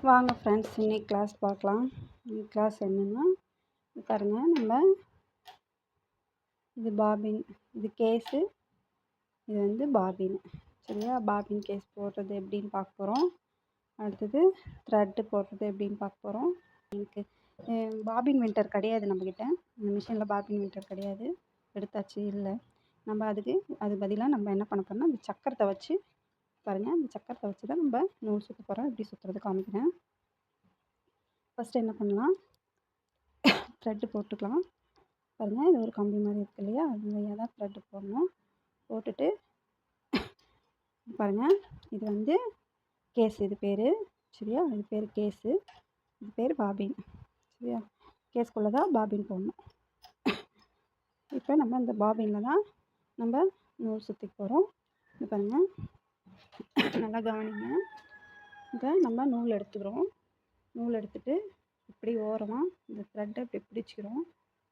வாங்க ஃப்ரெண்ட்ஸ், இன்னைக்கு கிளாஸ் பார்க்கலாம். இன்னைக்கு கிளாஸ் என்னென்னா பாருங்கள், நம்ம இது பாபின், இது கேஸு, இது வந்து பாபின். சரியா? பாபின் கேஸ் போடுறது எப்படின்னு பார்க்க போகிறோம். அடுத்தது த்ரெட்டு போடுறது எப்படின்னு பார்க்க போகிறோம். எனக்கு பாபின் வின்டர் கிடையாது நம்மக்கிட்ட, இந்த மிஷினில் பாபின் வின்டர் கிடையாது, எடுத்தாச்சு இல்லை. நம்ம அது பதிலாக நம்ம என்ன பண்ண போகிறோம்னா, அந்த சக்கரத்தை வச்சு பாருங்கள், அந்த சக்கரத்தை வச்சு தான் நம்ம நூல் சுற்ற போகிறோம். எப்படி சுற்றுறது காமிக்கிறேன். ஃபஸ்ட்டு என்ன பண்ணலாம், த்ரெட்டு போட்டுக்கலாம். பாருங்கள், இது ஒரு கம்பி மாதிரி இருக்குது இல்லையா, அது வழியாக தான் த்ரெட்டு போடணும். போட்டுட்டு பாருங்கள், இது வந்து கேஸ், இது பேர். சரியா? இது பேர் கேஸு, இது பேர் பாபின். சரியா? கேஸ்குள்ளே தான் பாபின் போடணும். இப்போ நம்ம இந்த பாபினில் தான் நம்ம நூல் சுற்றி போகிறோம். இது பாருங்கள், நல்லா கவனிங்க. இதை நம்ம நூல் எடுத்துக்கிறோம். நூல் எடுத்துகிட்டு இப்படி ஓரமாக இந்த த்ரெட்டை இப்படி பிடிச்சிக்கிறோம்.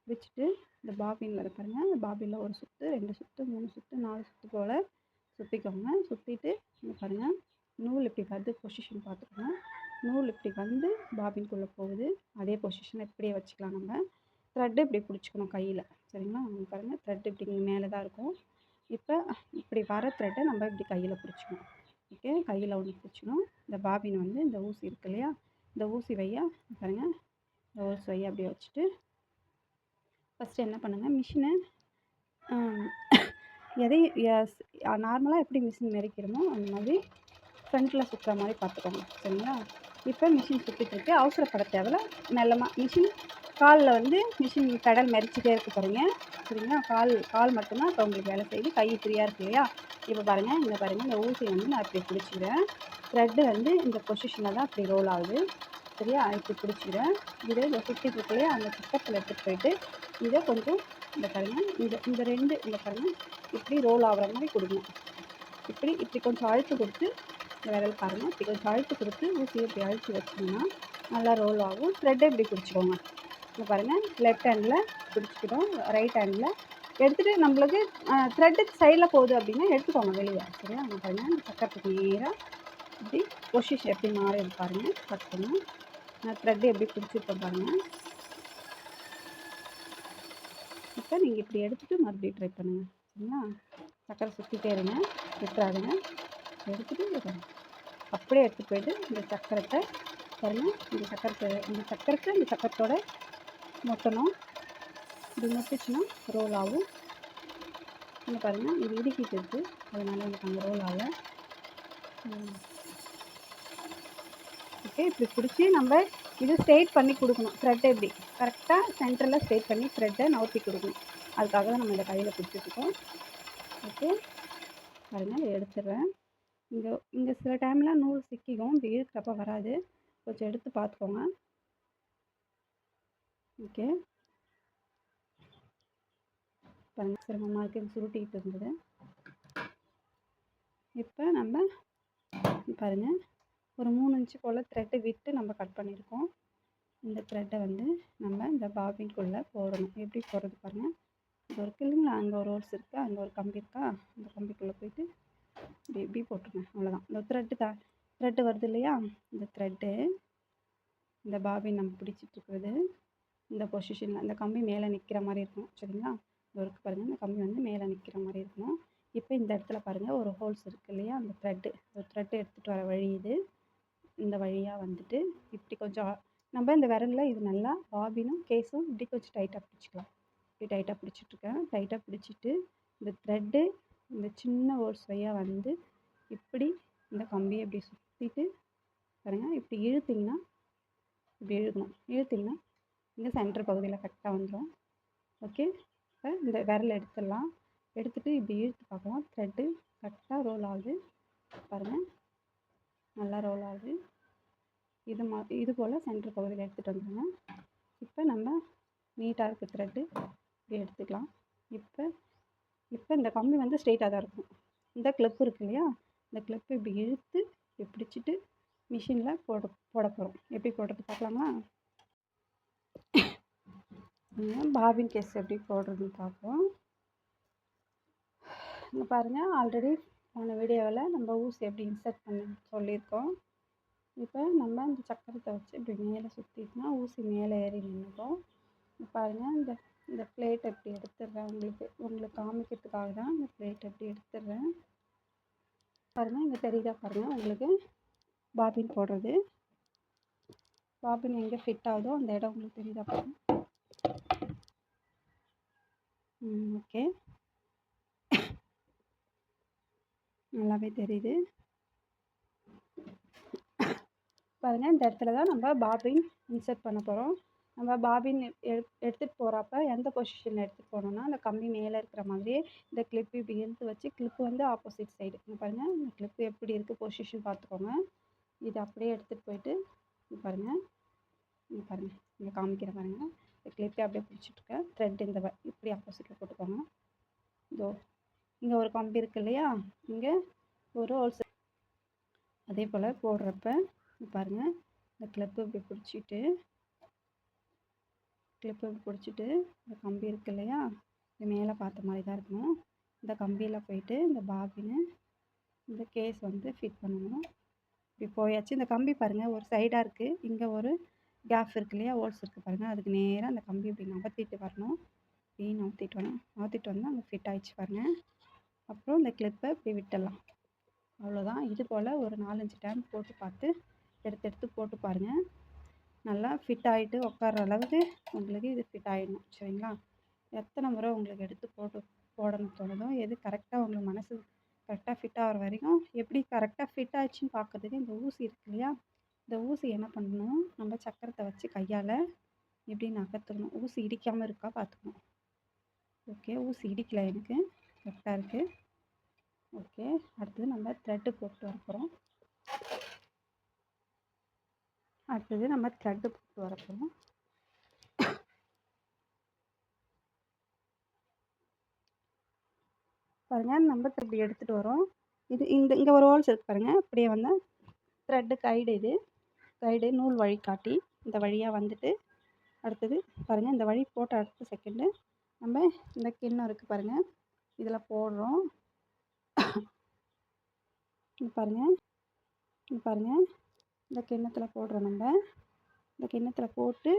பிடிச்சிட்டு இந்த பாபினில் பாருங்கள், இந்த பாபினில் ஒரு சுற்று, 2 சுற்று, 3 சுற்று, 4 சுற்று போல் சுற்றிக்கோங்க. சுற்றிட்டு இங்கே பாருங்கள், நூல் இப்படி வந்து பொசிஷன் பார்த்துக்கோங்க. நூல் இப்படி வந்து பாபின்குள்ளே போகுது. அதே பொசிஷனை இப்படியே வச்சுக்கலாம். நம்ம த்ரெட்டு இப்படி பிடிச்சிக்கணும் கையில். சரிங்களா? பாருங்கள், த்ரெட்டு இப்படி மேலே தான் இருக்கும். இப்போ இப்படி வர த்ரெட்டை நம்ம இப்படி கையில் பிடிச்சிக்கணும். ஓகே, கையில் ஒன்று பிடிச்சிக்கணும். இந்த பாபின் வந்து இந்த ஊசி இருக்கு இல்லையா, இந்த ஊசி வையா பாருங்கள், இந்த ஊசி வையா அப்படியே வச்சுட்டு ஃபஸ்ட்டு என்ன பண்ணுங்கள், மிஷினை நார்மலாக எப்படி மிஷின் மெரிக்கிறோமோ அந்த மாதிரி ஃப்ரண்ட்டில் சுற்றுற மாதிரி பார்த்துக்கோங்க. சரிங்களா? இப்போ மிஷின் சுற்றிட்டுருக்கு, அவசரப்பட தேவையில்ல. மெல்லமாக மிஷின் காலில் வந்து மிஷின் பெடல் மெரிச்சிட்டே இருக்க போகிறீங்க. சரிங்களா? கால் மட்டும்தான் இப்போ உங்களுக்கு வேலை செய்யுது, கை ஃப்ரீயாக இருக்கு இல்லையா. இப்போ பாருங்கள், இங்கே பாருங்கள், இந்த ஊசியை வந்து நான் இப்படி பிடிச்சிக்கிறேன். த்ரெட்டு வந்து இந்த பொசிஷனில் தான் அப்படி ரோல் ஆகுது. சரியா? இப்படி பிடிச்சிக்கிறேன். இதை இந்த சுற்றிட்டு இருக்கு இல்லையா, அந்த பக்கத்தில் எடுத்துகிட்டு போயிட்டு இதை கொஞ்சம் இந்த பாருங்கள், இந்த 2 இந்த பாருங்கள், இப்படி ரோல் ஆகிற மாதிரி கொடுக்கணும். இப்படி கொஞ்சம் அழுத்து கொடுத்து, இந்த விரல் பாருங்கள், இப்படி கொஞ்சம் அழுத்து கொடுத்து ஊசியை இப்படி அழுத்தி வச்சிங்கன்னா நல்லா ரோல் ஆகும். த்ரெட்டை இப்படி பிடிச்சிக்கோங்க. இங்கே பாருங்கள், லெஃப்ட் ஹேண்டில் பிடிச்சிக்கிறோம், ரைட் ஹேண்டில் எடுத்துகிட்டு நம்மளுக்கு த்ரெட்டு சைடில் போகுது அப்படின்னா எடுத்துக்கோங்க வெளியே. சரியா? அங்கே பாருங்கள், இந்த சக்கரத்துக்கு நேராக இப்படி பொசிஷன் எப்படி மாறுது பாருங்கள், கட்டணும். நான் த்ரெட்டு எப்படி பிடிச்சிருப்பேன் பாருங்கள். இப்போ நீங்கள் இப்படி எடுத்துகிட்டு மறுபடியும் ட்ரை பண்ணுங்கள். சரிங்களா? சக்கரை சுற்றிட்டே இருங்க, விட்டுறாதுங்க. எடுத்துகிட்டு அப்படியே எடுத்துகிட்டு போயிட்டு இந்த சக்கரத்தை பாருங்கள், இந்த சக்கரத்தோட மொட்டணும். இது மொட்டுச்சுன்னா ரோல் ஆகும். இங்கே பாருங்கள், இது இடுக்கிட்டு இருக்குது, அதனால் எனக்கு அங்கே ரோல் ஆகலை. ஓகே, இப்படி பிடிச்சி நம்ம இது ஸ்ட்ரெயிட் பண்ணி கொடுக்கணும். த்ரெட்டை இப்படி கரெக்டாக சென்டரில் ஸ்ட்ரெயிட் பண்ணி த்ரெட்டை நவுத்தி கொடுக்கணும். அதுக்காக தான் நம்ம இந்த கையில் பிடிச்சிட்ருக்கோம். ஓகே, பாருங்கள், இதை எடுத்துடுறேன். இங்கே சில டைம்லாம் நூல் சிக்கிக்கும், இப்படி இழுக்கிறப்ப வராது, கொஞ்சம் எடுத்து பார்த்துக்கோங்க. ஓகே, பாருங்கள், சிரமமாக இருக்குது, சுருட்டிக்கிட்டு இருந்தது. இப்போ நம்ம பாருங்கள், ஒரு 3 இன்ச்சு போல் த்ரெட்டை விட்டு நம்ம கட் பண்ணியிருக்கோம். இந்த த்ரெட்டை வந்து நம்ம இந்த பாபின்குள்ளே போடணும். எப்படி போடுறது பாருங்கள், இது இருக்குது இல்லைங்களா, அங்கே ஒரு ஹோல்ஸ் இருக்குது, அங்கே ஒரு கம்பி இருக்கா, அந்த கம்பிக்குள்ளே போயிட்டு இப்படி போட்டுருங்க. அவ்வளோதான். இந்த த்ரெட்டு வருது இல்லையா, இந்த த்ரெட்டு இந்த பாபின் நம்ம பிடிச்சிட்ருக்குறது இந்த பொசிஷனில் இந்த கம்பி மேலே நிற்கிற மாதிரி இருக்கணும். சரிங்களா? இது இருக்குது பாருங்கள், இந்த கம்பி வந்து மேலே நிற்கிற மாதிரி இருக்கணும். இப்போ இந்த இடத்துல பாருங்கள், ஒரு ஹோல்ஸ் இருக்குது இல்லையா, அந்த த்ரெட்டு எடுத்துகிட்டு வர வழி இது. இந்த வழியாக வந்துட்டு இப்படி கொஞ்சம் நம்ம இந்த விரலில் இது நல்லா பாபினும் கேஸும் இப்படி கொஞ்சம் டைட்டாக பிடிச்சிக்கலாம். இப்படி டைட்டாக பிடிச்சிட்ருக்கேன். டைட்டாக பிடிச்சிட்டு இந்த த்ரெட்டு இந்த சின்ன ஹோல்ஸ் வழியாக வந்து இப்படி இந்த கம்பியை இப்படி சுற்றிட்டு பாருங்கள், இப்படி இழுத்திங்கன்னா இப்படி இழுத்திங்கன்னா இந்த சென்டர் பகுதியில் கரெக்டாக வந்துடும். ஓகே, இப்போ இந்த விரல் எடுத்துடலாம். எடுத்துகிட்டு இப்படி இழுத்து பார்க்கலாம், த்ரெட்டு கரெக்டாக ரோல் ஆகுது பாருங்கள், நல்லா ரோல் ஆகுது. இது போல் சென்டர் பகுதியில் எடுத்துகிட்டு வந்துடுங்க. இப்போ நம்ம நீட்டாக இருக்குது த்ரெட்டு, இப்படி எடுத்துக்கலாம். இப்போ இந்த கம்பி வந்து ஸ்ட்ரெயிட்டாக தான் இருக்கும். இந்த கிளிப்பு இருக்குது இல்லையா, இந்த கிளிப்பு இப்படி இழுத்து இப்படி பிடிச்சிட்டு மிஷினில் போட போகிறோம். எப்படி போடுறது பார்க்கலாமா? பாபின் கேஸ் எப்படி போடுறதுன்னு பார்ப்போம். இங்கே பாருங்கள், ஆல்ரெடி போன வீடியோவில் நம்ம ஊசி எப்படி இன்சர்ட் பண்ண சொல்லியிருக்கோம். இப்போ நம்ம இந்த சக்கரத்தை வச்சு இப்படி மேலே சுற்றிட்டுனா ஊசி மேலே ஏறி நின்றுக்கும். பாருங்கள், இந்த இந்த பிளேட் எப்படி எடுத்துடுறேன் உங்களுக்கு காமிக்கிறதுக்காக தான் இந்த பிளேட் எப்படி எடுத்துடுறேன். பாருங்கள், இங்கே தெரியுதா பாருங்கள் உங்களுக்கு பாபின் போடுறது. பாபின் எங்கே ஃபிட் ஆகுதோ அந்த இடம் உங்களுக்கு தெரியுதா பாருங்கள். ஓகே, நல்லாவே தெரியுது பாருங்கள். இந்த இடத்துல தான் நம்ம பாபின் இன்சர்ட் பண்ண போகிறோம். நம்ம பாபின் எடுத்துகிட்டு போகிறப்ப எந்த பொசிஷனில் எடுத்துகிட்டு போகணுன்னா, அந்த கம்பி மேலே இருக்கிற மாதிரியே இந்த கிளிப்பு இப்படி இழுத்து வச்சு, கிளிப்பு வந்து ஆப்போசிட் சைடு இங்கே பாருங்கள். இந்த கிளிப்பு எப்படி இருக்குது பொசிஷன் பார்த்துக்கோங்க. இது அப்படியே எடுத்துகிட்டு போயிட்டு இங்கே பாருங்கள், இங்கே காமிக்கிற பாருங்கள். இந்த கிளிப்பே அப்படியே பிடிச்சிட்ருக்கேன். த்ரெட் இந்த இப்படி ஆப்போசிட்டில் போட்டுக்கோங்க. இதோ இங்கே ஒரு கம்பி இருக்குது இல்லையா, இங்கே ஒரு ஹோல்ஸ். அதே போல் போடுறப்ப பாருங்கள், இந்த கிளிப்பு இப்படி பிடிச்சிட்டு இந்த கம்பி இருக்குது இல்லையா, இது மேலே பார்த்த மாதிரி தான் இருக்கணும். இந்த கம்பியில் போயிட்டு இந்த பாபின்னு இந்த கேஸ் வந்து ஃபிட் பண்ணணும். இப்படி போயாச்சு. இந்த கம்பி பாருங்கள் ஒரு சைடாக இருக்குது, இங்கே ஒரு கேப் இருக்குது இல்லையா, ஹோல்ஸ் இருக்குது பாருங்கள். அதுக்கு நேராக அந்த கம்பி இப்படி நகர்த்திட்டு வரணும். இப்படி நகர்த்திட்டு வந்தால் அங்கே ஃபிட் ஆகிடுச்சு பாருங்கள். அப்புறம் இந்த கிளிப்பை இப்படி விட்டுடலாம். அவ்வளோதான். இது போல் ஒரு 4-5 டைம் போட்டு பார்த்து எடுத்து போட்டு பாருங்கள். நல்லா ஃபிட் ஆகிட்டு உட்கார்ற அளவுக்கு உங்களுக்கு இது ஃபிட் ஆகிடணும். சரிங்களா? எத்தனை முறை உங்களுக்கு எடுத்து போடணும் தோணுதோ, எது கரெக்டாக உங்களுக்கு மனசு கரெக்டாக ஃபிட் ஆகிற வரைக்கும், எப்படி கரெக்டாக ஃபிட் ஆகிடுச்சின்னு பார்க்கறதுக்கு இந்த ஊசி இருக்கு இல்லையா, இந்த ஊசி என்ன பண்ணணும், நம்ம சக்கரத்தை வச்சு கையால் இப்படி நகர்த்தணும். ஊசி இடிக்காமல் இருக்கா பார்த்துக்கணும். ஓகே, ஊசி இடிக்கலை, எனக்கு கரெக்டாக இருக்குது. ஓகே, அடுத்தது நம்ம த்ரெட்டு போட்டு வர போகிறோம். பாருங்கள், நம்ம இப்படி எடுத்துகிட்டு வரோம். இது இங்கே ஒரு ஹோல்ஸ் இருக்குது பாருங்கள். அப்படியே வந்தால் த்ரெட்டு கைடு நூல் வழிகாட்டி இந்த வழியாக வந்துட்டு, அடுத்தது பாருங்கள், இந்த வழி போட்ட அடுத்த செகண்டு நம்ம இந்த கிண்ணம் இருக்குது பாருங்கள், இதில் போடுறோம். பாருங்கள், இந்த கிண்ணத்தில் போடுறோம். நம்ம இந்த கிண்ணத்தில் போட்டு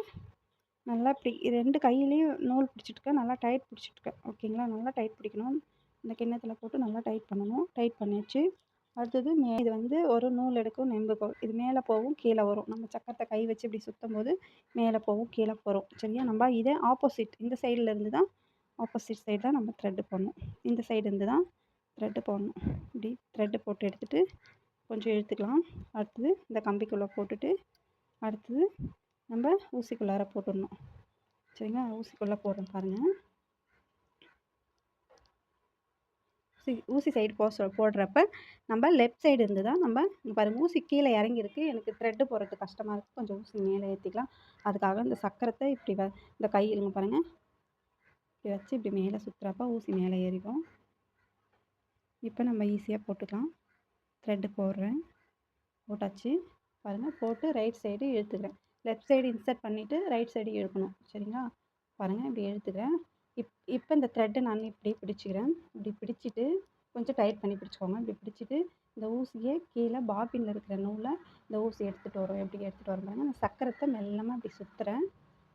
நல்லா இப்படி 2 கையிலையும் நூல் பிடிச்சிட்டுருக்கேன், நல்லா டைட் பிடிச்சிட்ருக்கேன். ஓகேங்களா? நல்லா டைட் பிடிக்கணும். இந்த கிண்ணத்தில் போட்டு நல்லா டைட் பண்ணணும். டைட் பண்ணியாச்சு. அடுத்தது இது வந்து ஒரு நூல் எடுக்கும் நெம்புகோல். இது மேலே போகும், கீழே வரும். நம்ம சக்கரத்தை கை வச்சு இப்படி சுற்றும் போது மேலே போகும், கீழே வரும். சரியா? நம்ம இதே ஆப்போசிட் இந்த சைடில் இருந்து தான், ஆப்போசிட் சைடு தான் நம்ம த்ரெட்டு போடணும். இந்த சைடு இருந்து தான் த்ரெட்டு போடணும். இப்படி த்ரெட்டு போட்டு எடுத்துகிட்டு கொஞ்சம் இழுத்துக்கலாம். அடுத்தது இந்த கம்பிக்குள்ளே போட்டுட்டு, அடுத்தது நம்ம ஊசிக்குள்ளார போட்டுடணும். சரிங்களா? ஊசிக்குள்ளே போடுறோம் பாருங்கள். ஊசி சைடு போடுறப்ப நம்ம லெஃப்ட் சைடு இருந்து தான் நம்ம இங்கே பாருங்கள், ஊசி கீழே இறங்கியிருக்கு. எனக்கு த்ரெட்டு போடுறது கஷ்டமாக இருக்குது, கொஞ்சம் ஊசி மேலே ஏற்றிக்கலாம். அதுக்காக இந்த சக்கரத்தை இப்படி இந்த கையிலுங்க பாருங்கள், இப்படி வச்சு இப்படி மேலே சுற்றுறப்ப ஊசி மேலே ஏறிடும். இப்போ நம்ம ஈஸியாக போட்டுக்கலாம். த்ரெட்டு போட்டாச்சு பாருங்கள். போட்டு ரைட் சைடு இழுத்துக்கிறேன். லெஃப்ட் சைடு இன்சர்ட் பண்ணிவிட்டு ரைட் சைடு இழுக்கணும். சரிங்களா? பாருங்கள், இப்படி இழுத்துக்கிறேன். இப்போ இந்த த்ரெட்டை நான் இப்படி பிடிச்சிக்கிறேன். இப்படி பிடிச்சிட்டு கொஞ்சம் டைட் பண்ணி பிடிச்சிக்கோங்க. இப்படி பிடிச்சிட்டு இந்த ஊசியை கீழே பாபினில் இருக்கிற நூலை இந்த ஊசி எடுத்துகிட்டு வரோம். எப்படி எடுத்துகிட்டு வரோம் பாருங்கள். நான் சக்கரத்தை மெல்லமாக இப்படி சுற்றுறேன்.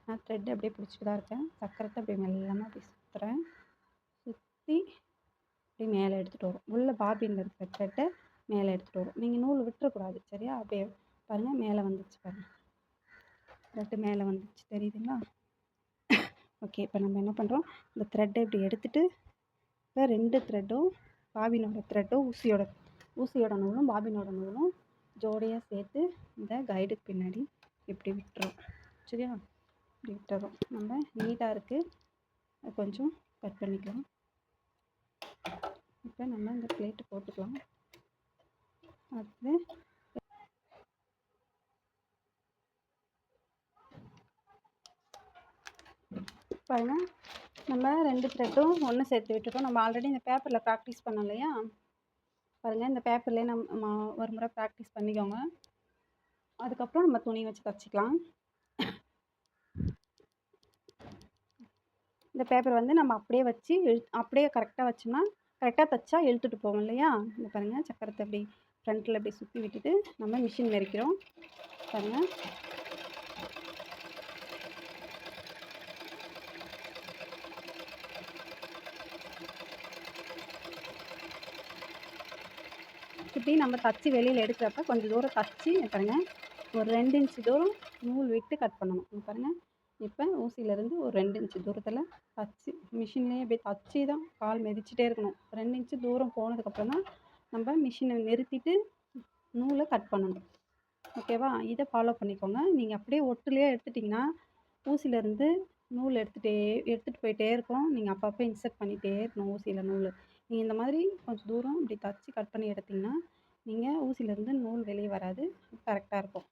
நான் த்ரெட்டை அப்படியே பிடிச்சிட்டு தான் இருக்கேன். சக்கரத்தை அப்படியே மெல்லமாக அப்படி சுற்றுறேன். சுற்றி இப்படி மேலே எடுத்துகிட்டு வரும். உள்ள பாபினில் இருக்கிற த்ரெட்டை மேலே எடுத்துகிட்டு வரும். நீங்கள் நூல் விட்டுறக்கூடாது. சரியா? அப்படியே பாருங்கள், மேலே வந்துச்சு பாருங்கள். த்ரெட்டு மேலே வந்துச்சு, தெரியுதுங்களா? ஓகே, இப்போ நம்ம என்ன பண்ணுறோம், இந்த த்ரெட்டை இப்படி எடுத்துகிட்டு இப்போ 2 த்ரெட்டும் பாபினோட த்ரெட்டும் ஊசியோட நூலும் பாபினோட நூலும் ஜோடியாக சேர்த்து இந்த கைடுக்கு பின்னாடி இப்படி விட்டுறோம். சரியா? இப்படி விட்டுறோம். நம்ம நீட்டாக இருக்குது, கொஞ்சம் கட் பண்ணிக்கலாம். இப்போ நம்ம இந்த பிளேட்டு போட்டுக்கலாம். அடுத்து பாருங்கள், நம்ம 2 த்ரெட்டும் ஒன்று சேர்த்து விட்டுட்டோம். நம்ம ஆல்ரெடி இந்த பேப்பரில் ப்ராக்டிஸ் பண்ணோம் இல்லையா, பாருங்கள், இந்த பேப்பர்லேயே நம்ம ஒரு முறை ப்ராக்டிஸ் பண்ணிக்கோங்க. அதுக்கப்புறம் நம்ம துணி வச்சு தச்சுக்கலாம். இந்த பேப்பர் வந்து நம்ம அப்படியே வச்சு அப்படியே கரெக்டாக வச்சோம்னா, கரெக்டாக தைச்சா இழுத்துட்டு போவோம் இல்லையா. இந்த பாருங்கள், சக்கரத்தை அப்படி ஃப்ரண்ட்டில் அப்படி சுற்றி விட்டுட்டு நம்ம மிஷின் மெரிக்கிறோம். பாருங்கள். இப்படி நம்ம தச்சு வெளியில் எடுக்கிறப்ப கொஞ்சம் தூரம் தச்சு பாருங்கள், ஒரு 2 இன்ச்சு தூரம் நூல் விட்டு கட் பண்ணணும். பாருங்கள், இப்போ ஊசியிலேருந்து ஒரு 2 இன்ச்சு தூரத்தில் தச்சு மிஷின்லேயே அப்படியே தச்சு தான் கால் மிதிச்சிட்டே இருக்கணும். 2 இன்ச்சு தூரம் போனதுக்கப்புறம் தான் நம்ம மிஷினை நிறுத்திட்டு நூலை கட் பண்ணணும். ஓகேவா? இதை ஃபாலோ பண்ணிக்கோங்க. நீங்கள் அப்படியே ஒட்டுலேயே எடுத்துட்டிங்கன்னா ஊசியிலேருந்து நூல் எடுத்துகிட்டு போயிட்டே இருக்கும். நீங்கள் அப்பப்போ இன்சர்ட் பண்ணிகிட்டே இருக்கணும் ஊசியில் நூல். நீங்கள் இந்த மாதிரி கொஞ்சம் தூரம் இப்படி தச்சு கட் பண்ணி எடுத்திங்கன்னா நீங்கள் ஊசியிலேருந்து நூல் வெளியே வராது, கரெக்டாக இருக்கும்.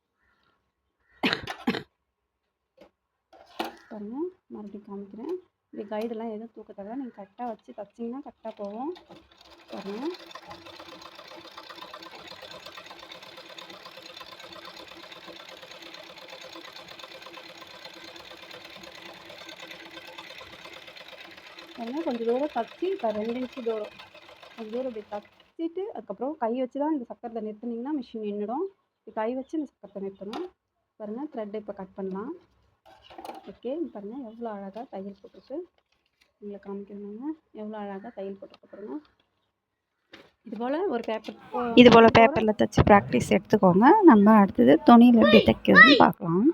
பாருங்கள், மறுபடியும் காமிக்கிறேன். இப்படி கைடெல்லாம் எதுவும் தூக்க தேவை, நீங்கள் கரெக்டாக வச்சு தச்சிங்கன்னா கரெக்டாக போகும். பாருங்கள், பாருங்கள் கொஞ்சம் தூரம் தச்சு இப்போ 2 இன்ச்சு தூரம் கொஞ்சம் தூரம் இப்படி தச்சிட்டு அதுக்கப்புறம் கை வச்சு தான் இந்த சக்கரத்தை நிறுத்துனீங்கன்னா மிஷின் நின்றுடும். இப்படி கை வச்சு இந்த சக்கரத்தை நிறுத்தணும். பாருங்கள், த்ரெட்டை இப்போ கட் பண்ணலாம். ஓகே, பாருங்கள் எவ்வளோ அழகாக தையல் போட்டுருக்கு. உங்களை காமிக்கணுங்க, எவ்வளோ அழகாக தையல் போட்டுருக்கு பாருங்கள். இது போல் பேப்பரில் தைச்சி ப்ராக்டிஸ் எடுத்துக்கோங்க. நம்ம அடுத்தது துணியில் எப்படி தைக்கிறதுன்னு பார்க்கலாம்.